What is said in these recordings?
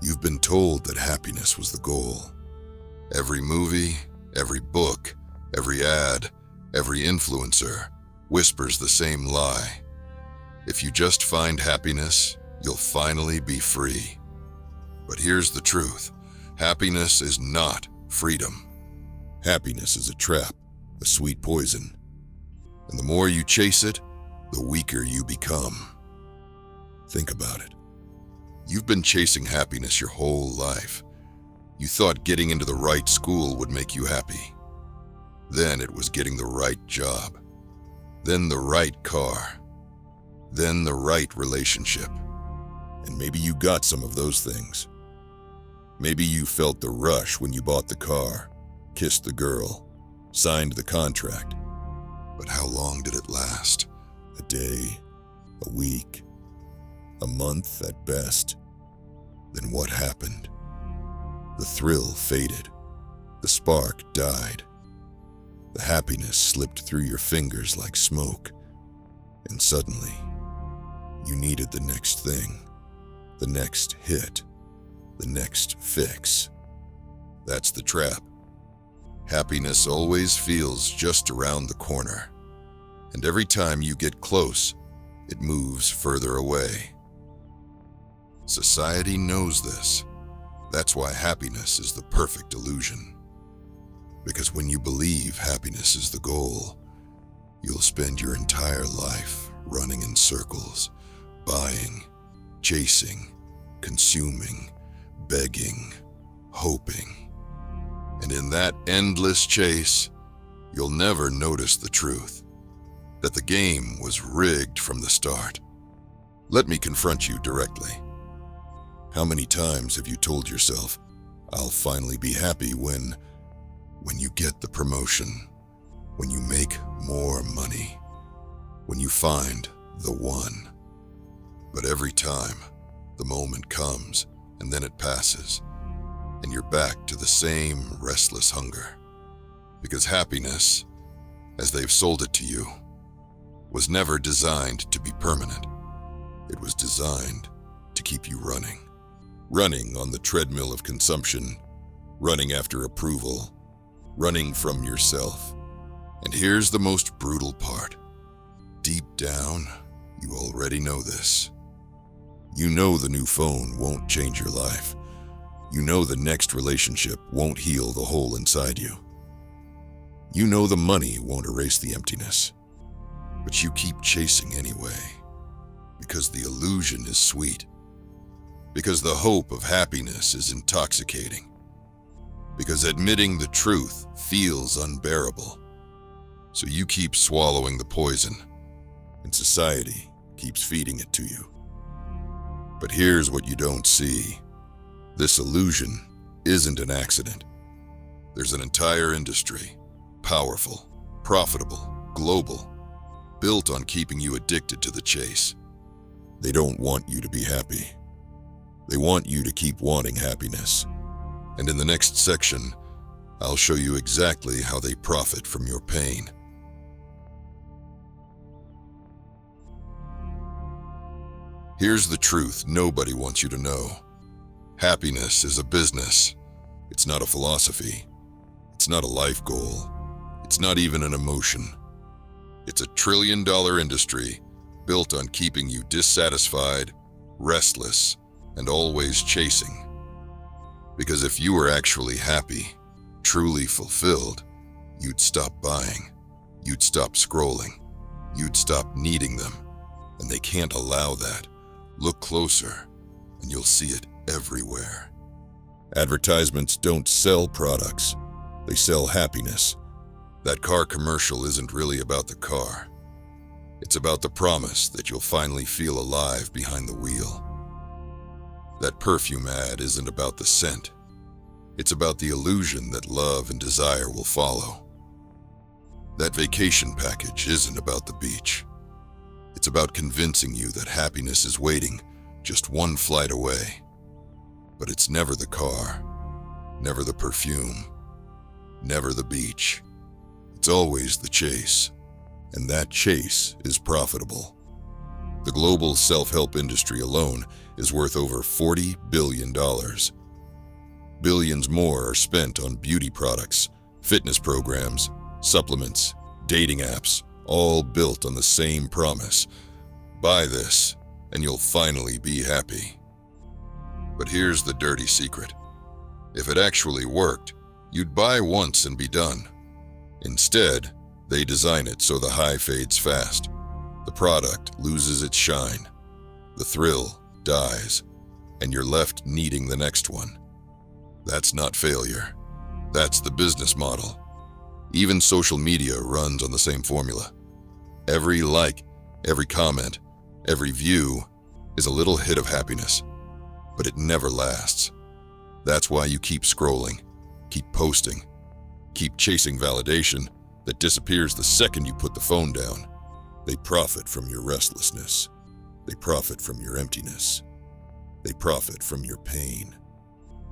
You've been told that happiness was the goal. Every movie, every book, every ad, every influencer whispers the same lie. If you just find happiness, you'll finally be free. But here's the truth. Happiness is not freedom. Happiness is a trap, a sweet poison. And the more you chase it, the weaker you become. Think about it. You've been chasing happiness your whole life. You thought getting into the right school would make you happy. Then it was getting the right job. Then the right car. Then the right relationship. And maybe you got some of those things. Maybe you felt the rush when you bought the car, kissed the girl, signed the contract. But how long did it last? A day, a week, a month at best. Then what happened? The thrill faded. The spark died. The happiness slipped through your fingers like smoke. And suddenly, you needed the next thing, the next hit, the next fix. That's the trap. Happiness always feels just around the corner. And every time you get close, it moves further away. Society knows this. That's why happiness is the perfect illusion. Because when you believe happiness is the goal, you'll spend your entire life running in circles, buying, chasing, consuming, begging, hoping. And in that endless chase, you'll never notice the truth, that the game was rigged from the start. Let me confront you directly. How many times have you told yourself, I'll finally be happy when you get the promotion, when you make more money, when you find the one? But every time, the moment comes and then it passes, and you're back to the same restless hunger. Because happiness, as they've sold it to you, was never designed to be permanent. It was designed to keep you running. Running on the treadmill of consumption, running after approval, running from yourself. And here's the most brutal part. Deep down, you already know this. You know the new phone won't change your life. You know the next relationship won't heal the hole inside you. You know the money won't erase the emptiness. But you keep chasing anyway, because the illusion is sweet. Because the hope of happiness is intoxicating. Because admitting the truth feels unbearable. So you keep swallowing the poison, and society keeps feeding it to you. But here's what you don't see. This illusion isn't an accident. There's an entire industry, powerful, profitable, global, built on keeping you addicted to the chase. They don't want you to be happy. They want you to keep wanting happiness. And in the next section, I'll show you exactly how they profit from your pain. Here's the truth nobody wants you to know. Happiness is a business. It's not a philosophy. It's not a life goal. It's not even an emotion. It's a trillion-dollar industry built on keeping you dissatisfied, restless, and always chasing. Because if you were actually happy, truly fulfilled, you'd stop buying, you'd stop scrolling, you'd stop needing them. And they can't allow that. Look closer, and you'll see it everywhere. Advertisements don't sell products, they sell happiness. That car commercial isn't really about the car. It's about the promise that you'll finally feel alive behind the wheel. That perfume ad isn't about the scent. It's about the illusion that love and desire will follow. That vacation package isn't about the beach. It's about convincing you that happiness is waiting just one flight away. But it's never the car, never the perfume, never the beach. It's always the chase, and that chase is profitable. The global self-help industry alone is worth over $40 billion. Billions more are spent on beauty products, fitness programs, supplements, dating apps, all built on the same promise. Buy this, and you'll finally be happy. But here's the dirty secret. If it actually worked, you'd buy once and be done. Instead, they design it so the high fades fast. The product loses its shine. The thrill dies, and you're left needing the next one. That's not failure. That's the business model. Even social media runs on the same formula. Every like, every comment, every view is a little hit of happiness, but it never lasts. That's why you keep scrolling, keep posting, keep chasing validation that disappears the second you put the phone down. They profit from your restlessness. They profit from your emptiness. They profit from your pain.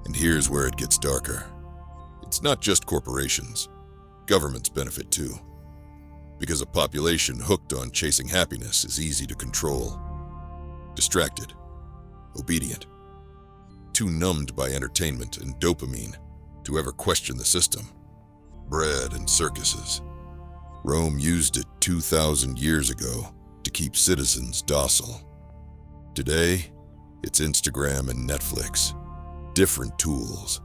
And here's where it gets darker. It's not just corporations. Governments benefit too. Because a population hooked on chasing happiness is easy to control. Distracted, obedient, too numbed by entertainment and dopamine to ever question the system. Bread and circuses. Rome used it 2,000 years ago to keep citizens docile. Today, it's Instagram and Netflix. Different tools,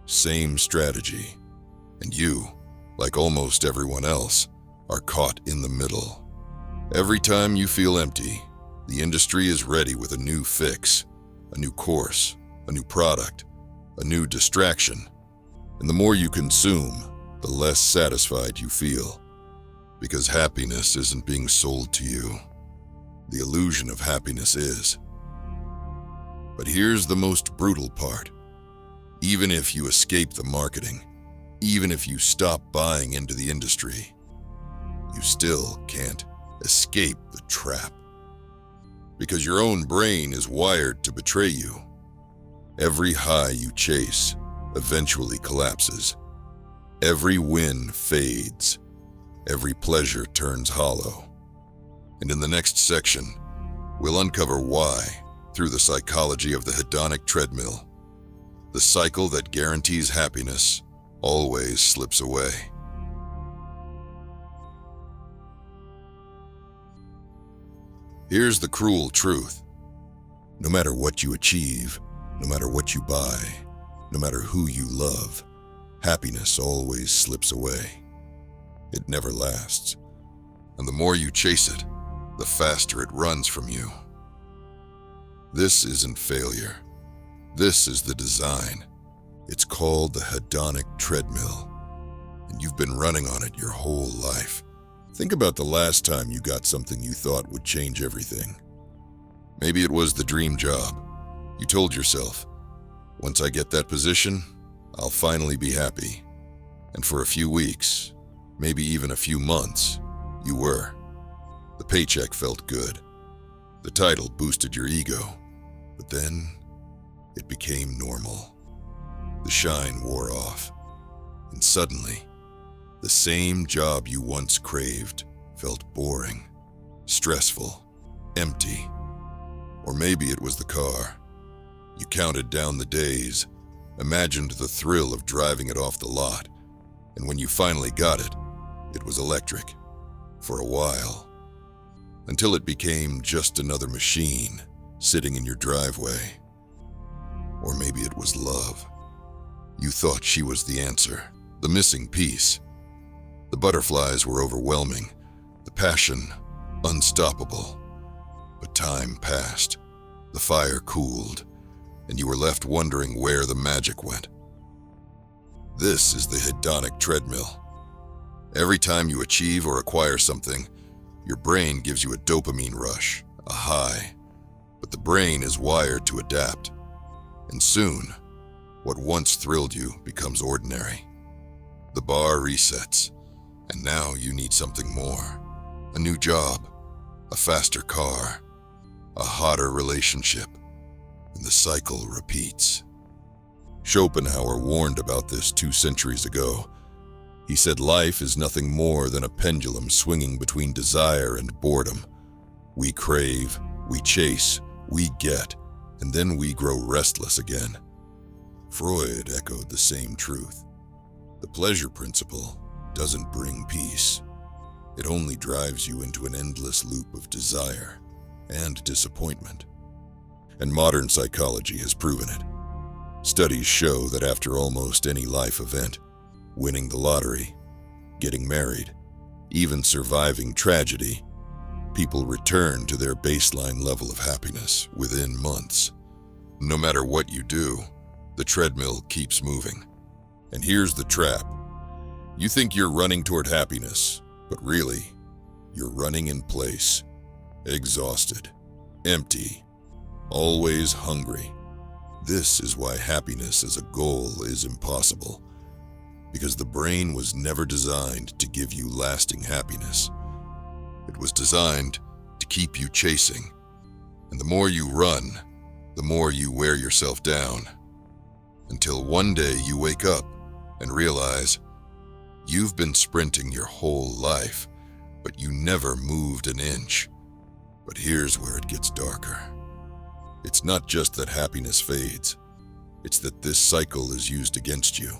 same strategy. And you, like almost everyone else, are caught in the middle. Every time you feel empty, the industry is ready with a new fix, a new course, a new product, a new distraction. And the more you consume, the less satisfied you feel. Because happiness isn't being sold to you. The illusion of happiness is. But here's the most brutal part. Even if you escape the marketing, even if you stop buying into the industry, you still can't escape the trap. Because your own brain is wired to betray you. Every high you chase eventually collapses. Every win fades. Every pleasure turns hollow. And in the next section, we'll uncover why, through the psychology of the hedonic treadmill, the cycle that guarantees happiness always slips away. Here's the cruel truth. No matter what you achieve, no matter what you buy, no matter who you love, happiness always slips away. It never lasts. And the more you chase it, the faster it runs from you. This isn't failure. This is the design. It's called the hedonic treadmill. And you've been running on it your whole life. Think about the last time you got something you thought would change everything. Maybe it was the dream job. You told yourself, once I get that position, I'll finally be happy. And for a few weeks, maybe even a few months, you were. The paycheck felt good. The title boosted your ego. But then, it became normal. The shine wore off. And suddenly, the same job you once craved felt boring, stressful, empty. Or maybe it was the car. You counted down the days, imagined the thrill of driving it off the lot, and when you finally got it, it was electric. For a while. Until it became just another machine sitting in your driveway. Or maybe it was love. You thought she was the answer, the missing piece. The butterflies were overwhelming, the passion unstoppable. But time passed, the fire cooled, and you were left wondering where the magic went. This is the hedonic treadmill. Every time you achieve or acquire something, your brain gives you a dopamine rush, a high. But the brain is wired to adapt. And soon, what once thrilled you becomes ordinary. The bar resets, and now you need something more. A new job, a faster car, a hotter relationship, and the cycle repeats. Schopenhauer warned about this 2 centuries ago. He said life is nothing more than a pendulum swinging between desire and boredom. We crave, we chase, we get, and then we grow restless again. Freud echoed the same truth. The pleasure principle doesn't bring peace. It only drives you into an endless loop of desire and disappointment. And modern psychology has proven it. Studies show that after almost any life event, winning the lottery, getting married, even surviving tragedy, people return to their baseline level of happiness within months. No matter what you do, the treadmill keeps moving. And here's the trap. You think you're running toward happiness, but really, you're running in place. Exhausted, empty, always hungry. This is why happiness as a goal is impossible. Because the brain was never designed to give you lasting happiness. It was designed to keep you chasing. And the more you run, the more you wear yourself down. Until one day you wake up and realize you've been sprinting your whole life, but you never moved an inch. But here's where it gets darker. It's not just that happiness fades. It's that this cycle is used against you.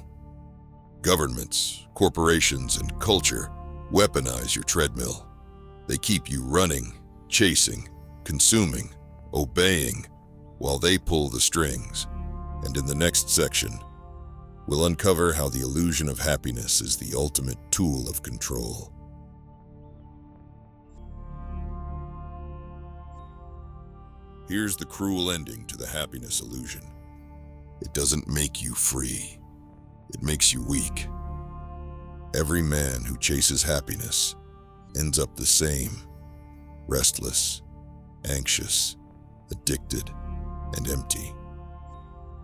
Governments, corporations, and culture weaponize your treadmill. They keep you running, chasing, consuming, obeying, while they pull the strings. And in the next section, we'll uncover how the illusion of happiness is the ultimate tool of control. Here's the cruel ending to the happiness illusion. It doesn't make you free. It makes you weak. Every man who chases happiness ends up the same: restless, anxious, addicted, and empty.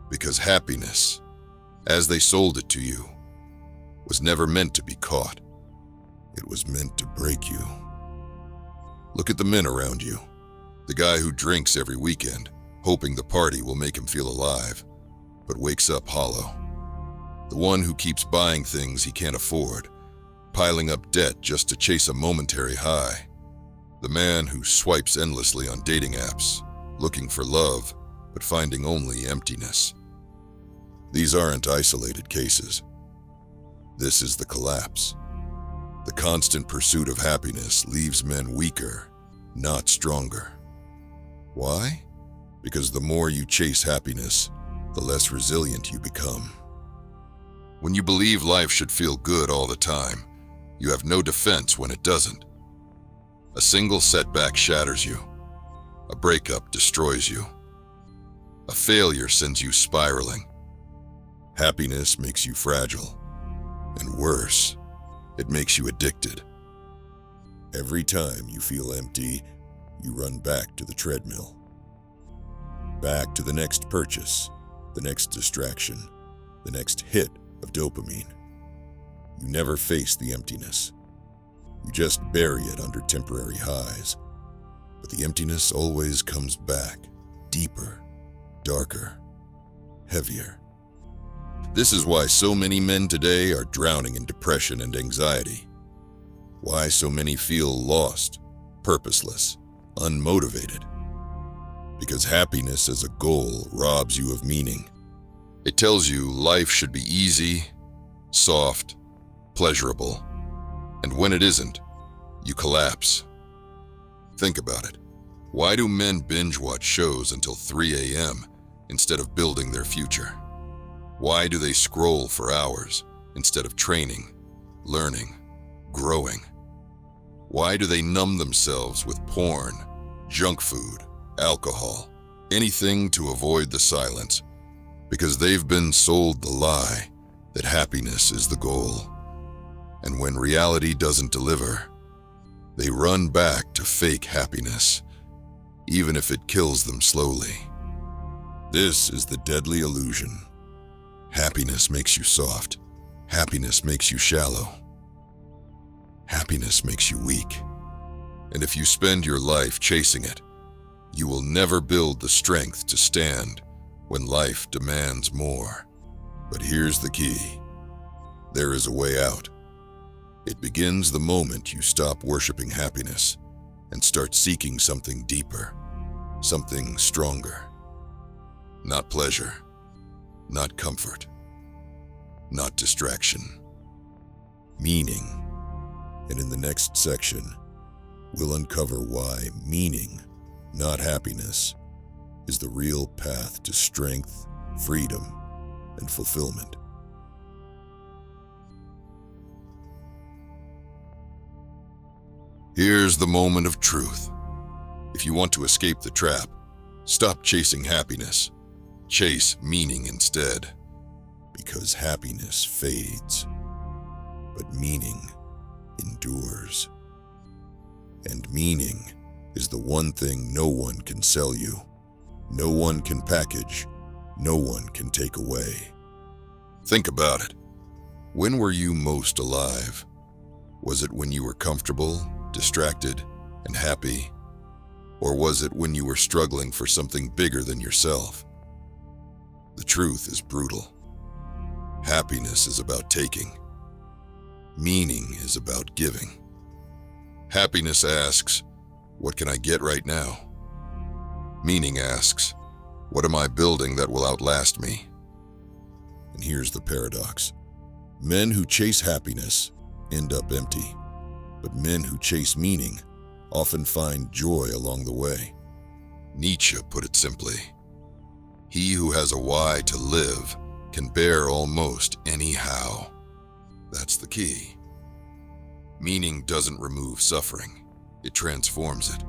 Because happiness, as they sold it to you, was never meant to be caught. It was meant to break you. Look at the men around you. The guy who drinks every weekend, hoping the party will make him feel alive, but wakes up hollow. The one who keeps buying things he can't afford, piling up debt just to chase a momentary high. The man who swipes endlessly on dating apps, looking for love, but finding only emptiness. These aren't isolated cases. This is the collapse. The constant pursuit of happiness leaves men weaker, not stronger. Why? Because the more you chase happiness, the less resilient you become. When you believe life should feel good all the time, you have no defense when it doesn't. A single setback shatters you. A breakup destroys you. A failure sends you spiraling. Happiness makes you fragile. And worse, it makes you addicted. Every time you feel empty, you run back to the treadmill. Back to the next purchase, the next distraction, the next hit of dopamine. You never face the emptiness. You just bury it under temporary highs. But the emptiness always comes back, deeper, darker, heavier. This is why so many men today are drowning in depression and anxiety. Why so many feel lost, purposeless, unmotivated. Because happiness as a goal robs you of meaning. It tells you life should be easy, soft, pleasurable. And when it isn't, you collapse. Think about it. Why do men binge watch shows until 3 a.m. instead of building their future? Why do they scroll for hours instead of training, learning, growing? Why do they numb themselves with porn, junk food, alcohol, anything to avoid the silence? Because they've been sold the lie that happiness is the goal. And when reality doesn't deliver, they run back to fake happiness, even if it kills them slowly. This is the deadly illusion. Happiness makes you soft. Happiness makes you shallow. Happiness makes you weak. And if you spend your life chasing it, you will never build the strength to stand when life demands more. But here's the key. There is a way out. It begins the moment you stop worshiping happiness and start seeking something deeper, something stronger. Not pleasure, not comfort, not distraction. Meaning. And in the next section, we'll uncover why meaning, not happiness, is the real path to strength, freedom, and fulfillment. Here's the moment of truth. If you want to escape the trap, stop chasing happiness. Chase meaning instead. Because happiness fades, but meaning endures. And meaning is the one thing no one can sell you, no one can package, no one can take away. Think about it. When were you most alive? Was it when you were comfortable, distracted, and happy? Or was it when you were struggling for something bigger than yourself? The truth is brutal. Happiness is about taking. Meaning is about giving. Happiness asks, what can I get right now? Meaning asks, what am I building that will outlast me? And here's the paradox. Men who chase happiness end up empty, but men who chase meaning often find joy along the way. Nietzsche put it simply, he who has a why to live can bear almost any how. That's the key. Meaning doesn't remove suffering, it transforms it.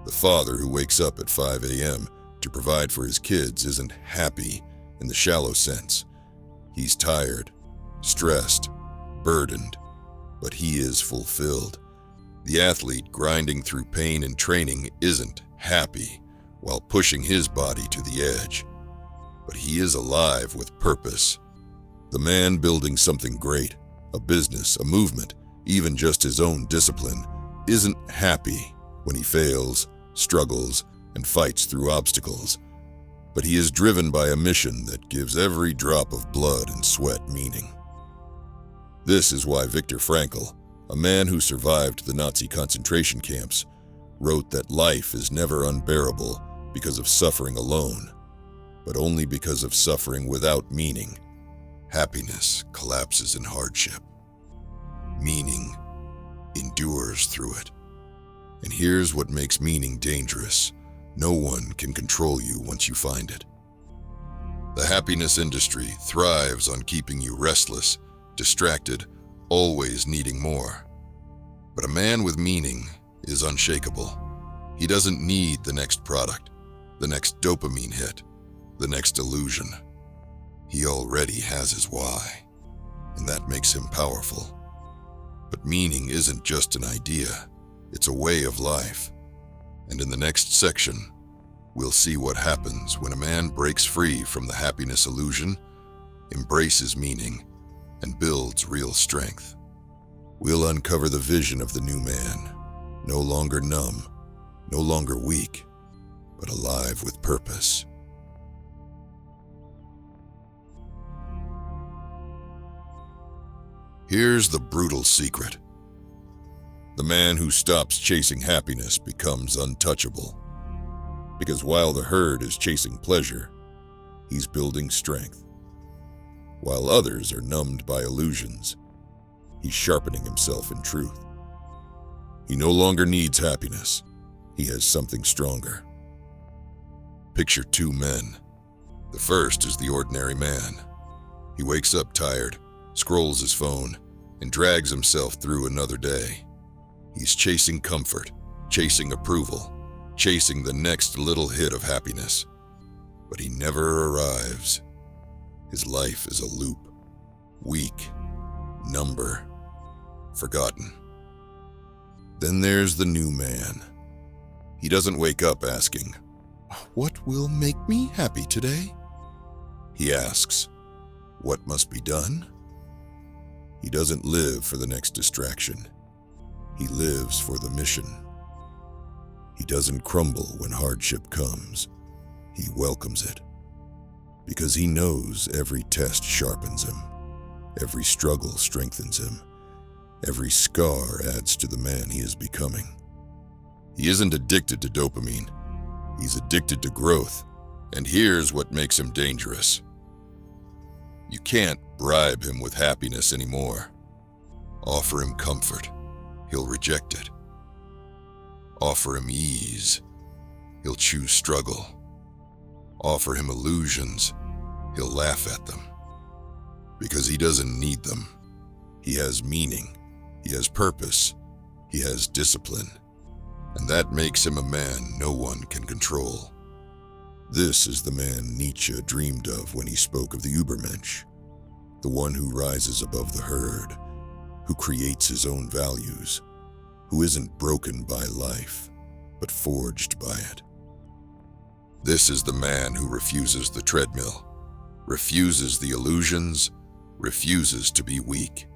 The father who wakes up at 5 a.m. to provide for his kids isn't happy in the shallow sense. He's tired, stressed, burdened, but he is fulfilled. The athlete grinding through pain and training isn't happy while pushing his body to the edge, but he is alive with purpose. The man building something great, a business, a movement, even just his own discipline, isn't happy when he fails, struggles, and fights through obstacles, but he is driven by a mission that gives every drop of blood and sweat meaning. This is why Viktor Frankl, a man who survived the Nazi concentration camps, wrote that life is never unbearable because of suffering alone, but only because of suffering without meaning. Happiness collapses in hardship. Meaning endures through it. And here's what makes meaning dangerous. No one can control you once you find it. The happiness industry thrives on keeping you restless, distracted, always needing more. But a man with meaning is unshakable. He doesn't need the next product, the next dopamine hit, the next illusion. He already has his why, and that makes him powerful. But meaning isn't just an idea, it's a way of life. And in the next section, we'll see what happens when a man breaks free from the happiness illusion, embraces meaning, and builds real strength. We'll uncover the vision of the new man, no longer numb, no longer weak, but alive with purpose. Here's the brutal secret. The man who stops chasing happiness becomes untouchable. Because while the herd is chasing pleasure, he's building strength. While others are numbed by illusions, he's sharpening himself in truth. He no longer needs happiness. He has something stronger. Picture two men. The first is the ordinary man. He wakes up tired, scrolls his phone, and drags himself through another day. He's chasing comfort, chasing approval, chasing the next little hit of happiness. But he never arrives. His life is a loop. Weak, number, forgotten. Then there's the new man. He doesn't wake up asking, "What will make me happy today?" He asks, "What must be done?" He doesn't live for the next distraction. He lives for the mission. He doesn't crumble when hardship comes. He welcomes it. Because he knows every test sharpens him. Every struggle strengthens him. Every scar adds to the man he is becoming. He isn't addicted to dopamine. He's addicted to growth. And here's what makes him dangerous. You can't bribe him with happiness anymore. Offer him comfort, he'll reject it. Offer him ease, he'll choose struggle. Offer him illusions, he'll laugh at them. Because he doesn't need them. He has meaning, he has purpose, he has discipline. And that makes him a man no one can control. This is the man Nietzsche dreamed of when he spoke of the Übermensch, the one who rises above the herd, who creates his own values, who isn't broken by life, but forged by it. This is the man who refuses the treadmill, refuses the illusions, refuses to be weak.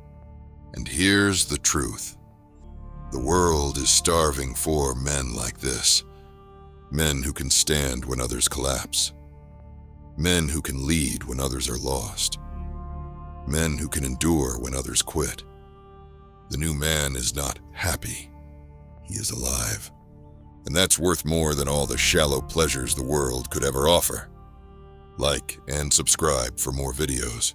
And here's the truth. The world is starving for men like this. Men who can stand when others collapse. Men who can lead when others are lost. Men who can endure when others quit. The new man is not happy. He is alive. And that's worth more than all the shallow pleasures the world could ever offer. Like and subscribe for more videos.